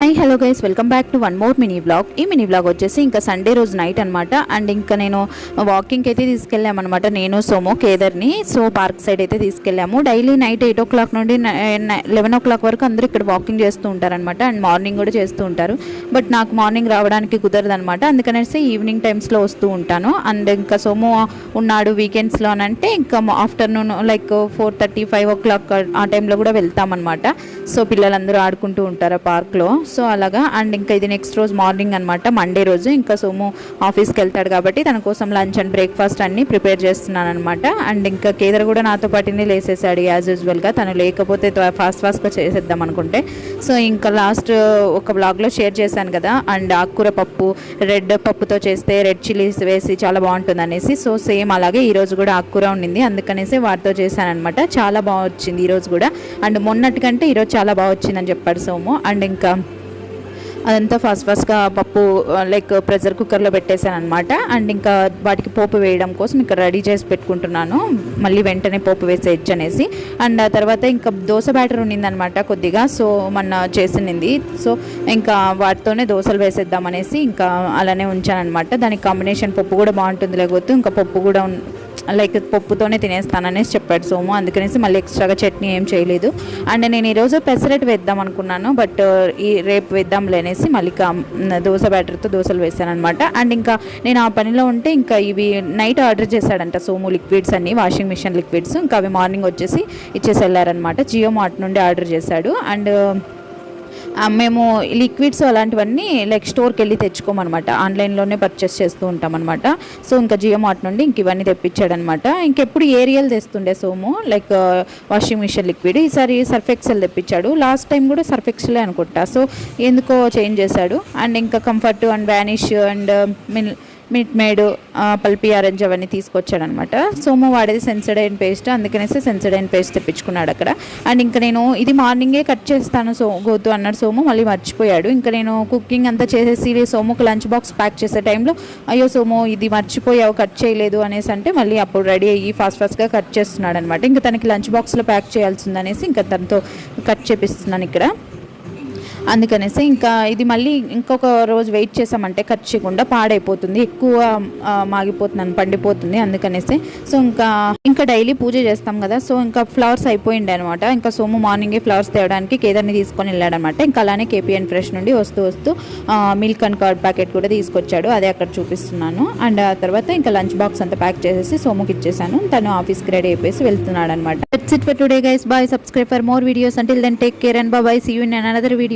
Hello guys, welcome back to one more mini blog. ఈ mini blog వచ్చేసి ఇంకా Sunday రోజు నైట్ అనమాట. అండ్ ఇంకా నేను వాకింగ్కి అయితే తీసుకెళ్ళామన్నమాట, నేను సోమో కేదర్ని. సో పార్క్ సైడ్ అయితే తీసుకెళ్ళాము. డైలీ నైట్ 8 o'clock నుండి 11 o'clock వరకు అందరూ ఇక్కడ వాకింగ్ చేస్తూ ఉంటారనమాట. అండ్ మార్నింగ్ కూడా చేస్తూ ఉంటారు. బట్ నాకు మార్నింగ్ రావడానికి కుదరదు అనమాట, అందుకనేసి ఈవినింగ్ టైమ్స్లో వస్తూ ఉంటాను. అండ్ ఇంకా సోమో ఉన్నాడు వీకెండ్స్లో అని అంటే ఇంకా ఆఫ్టర్నూన్ లైక్ 4:30, 5 o'clock ఆ టైంలో కూడా వెళ్తామన్నమాట. సో పిల్లలందరూ ఆడుకుంటూ ఉంటారు పార్క్లో. సో అలాగా. అండ్ ఇంకా ఇది నెక్స్ట్ రోజు మార్నింగ్ అనమాట, మండే రోజు. ఇంకా సోము ఆఫీస్కి వెళ్తాడు కాబట్టి తన కోసం లంచ్ అండ్ బ్రేక్ఫాస్ట్ అన్నీ ప్రిపేర్ చేస్తున్నాను అనమాట. అండ్ ఇంకా కేదర్ కూడా నాతో పాటునే లేసేసాడు యాజ్ యూజువల్గా. తను లేకపోతే ఫాస్ట్గా చేసేద్దాం అనుకుంటే. సో ఇంకా లాస్ట్ ఒక బ్లాగ్లో షేర్ చేశాను కదా, అండ్ ఆకుకూర పప్పు రెడ్ పప్పుతో చేస్తే రెడ్ చిల్లీస్ వేసి చాలా బాగుంటుంది అనేసి. సో సేమ్ అలాగే ఈరోజు కూడా ఆకుకూర ఉండింది, అందుకనేసి వాటితో చేశాను అనమాట. చాలా బాగా వచ్చింది ఈరోజు కూడా. అండ్ మొన్నటి కంటే ఈరోజు చాలా బాగా వచ్చిందని చెప్పాడు సోము. అండ్ ఇంకా అదంతా ఫాస్ట్గా పప్పు లైక్ ప్రెషర్ కుక్కర్లో పెట్టేశాను అనమాట. అండ్ ఇంకా వాటికి పోపు వేయడం కోసం ఇక్కడ రెడీ చేసి పెట్టుకుంటున్నాను, మళ్ళీ వెంటనే పోపు వేసేయచ్చు అనేసి. అండ్ ఆ తర్వాత ఇంకా దోశ బ్యాటర్ ఉండిందనమాట కొద్దిగా, సో మొన్న చేసింది. సో ఇంకా వాటితోనే దోశలు వేసేద్దాం అనేసి ఇంకా అలానే ఉంచాను అనమాట. దానికి కాంబినేషన్ పప్పు కూడా బాగుంటుంది, లేకపోతే ఇంకా పప్పు కూడా లైక్ పప్పుతోనే తినేస్తాననేసి చెప్పాడు సోము. అందుకనేసి మళ్ళీ ఎక్స్ట్రాగా చట్నీ ఏం చేయలేదు. అండ్ నేను ఈరోజు పెసరట్టు వేద్దాం అనుకున్నాను, బట్ రేపు వేద్దాంలే అనేసి మళ్ళీ దోశ బ్యాటర్తో దోశలు వేసాను అనమాట. అండ్ ఇంకా నేను ఆ పనిలో ఉంటే ఇంకా ఇవి నైట్ ఆర్డర్ చేశాడంట సోము, లిక్విడ్స్ అన్ని, వాషింగ్ మిషన్ లిక్విడ్స్. ఇంకా అవి మార్నింగ్ వచ్చేసి ఇచ్చేసి వెళ్ళారనమాట. జియో మార్ట్ నుండి ఆర్డర్ చేశాడు. అండ్ మేము లిక్విడ్స్ అలాంటివన్నీ లైక్ స్టోర్కి వెళ్ళి తెచ్చుకోమన్నమాట, ఆన్లైన్లోనే పర్చేస్ చేస్తూ ఉంటాం అనమాట. సో ఇంకా జియో మార్ట్ నుండి ఇంక ఇవన్నీ తెప్పించాడనమాట. ఇంకెప్పుడు ఏరియల్ తెస్తుండే Somu like washing machine liquid. ఈసారి సర్ఫ్ ఎక్సెల్ తెప్పించాడు. లాస్ట్ టైం కూడా సర్ఫ్ ఎక్సెలే అనుకుంటా, సో ఎందుకో చేంజ్ చేశాడు. అండ్ ఇంకా Comfort and Vanish and Milkmaid Pulpy Orange అవన్నీ తీసుకొచ్చాడనమాట. సోము వాడేది సెన్సడైన్ పేస్ట్, అందుకనేసి సెన్సడైన్ పేస్ట్ తెప్పించుకున్నాడు అక్కడ. అండ్ ఇంకా నేను ఇది మార్నింగే కట్ చేస్తాను గోతు అన్నాడు సోము, మళ్ళీ మర్చిపోయాడు. ఇంకా నేను కుకింగ్ అంతా చేసేసి సోముకు లంచ్ బాక్స్ ప్యాక్ చేసే టైంలో అయ్యో సోము ఇది మర్చిపోయావు కట్ చేయలేదు అనేసి అంటే మళ్ళీ అప్పుడు రెడీ అయ్యి ఫాస్ట్గా కట్ చేస్తున్నాడు అనమాట. ఇంకా తనకి లంచ్ బాక్స్లో ప్యాక్ చేయాల్సిందనేసి ఇంకా తనతో కట్ చేపిస్తున్నాను ఇక్కడ. అందుకనేసి ఇంకా ఇది మళ్ళీ ఇంకొక రోజు వెయిట్ చేసామంటే కట్ చేయకుండా పాడైపోతుంది, ఎక్కువ మాగిపోతుంది, పండిపోతుంది. అందుకనేసి సో ఇంకా డైలీ పూజ చేస్తాం కదా, సో ఇంకా ఫ్లవర్స్ అయిపోయింది అనమాట. ఇంకా సోము మార్నింగే ఫ్లవర్స్ తేవడానికి కేదర్ని తీసుకొని వెళ్ళాడనమాట. ఇంకా అలానే కేపీఎన్ ఫ్రెష్ నుండి వస్తూ మిల్క్ అండ్ కర్డ్ ప్యాకెట్ కూడా తీసుకొచ్చాడు, అదే అక్కడ చూపిస్తున్నాను. అండ్ ఆ తర్వాత ఇంకా లంచ్ బాక్స్ అంతా ప్యాక్ చేసేసి సోముకి ఇచ్చేసాను. తను ఆఫీస్కి రెడీ అయిపోయి వెళ్తున్నాడు అనమాట. That's it for today guys, bye. Subscribe for more videos. Until then take care and bye. See you in another video.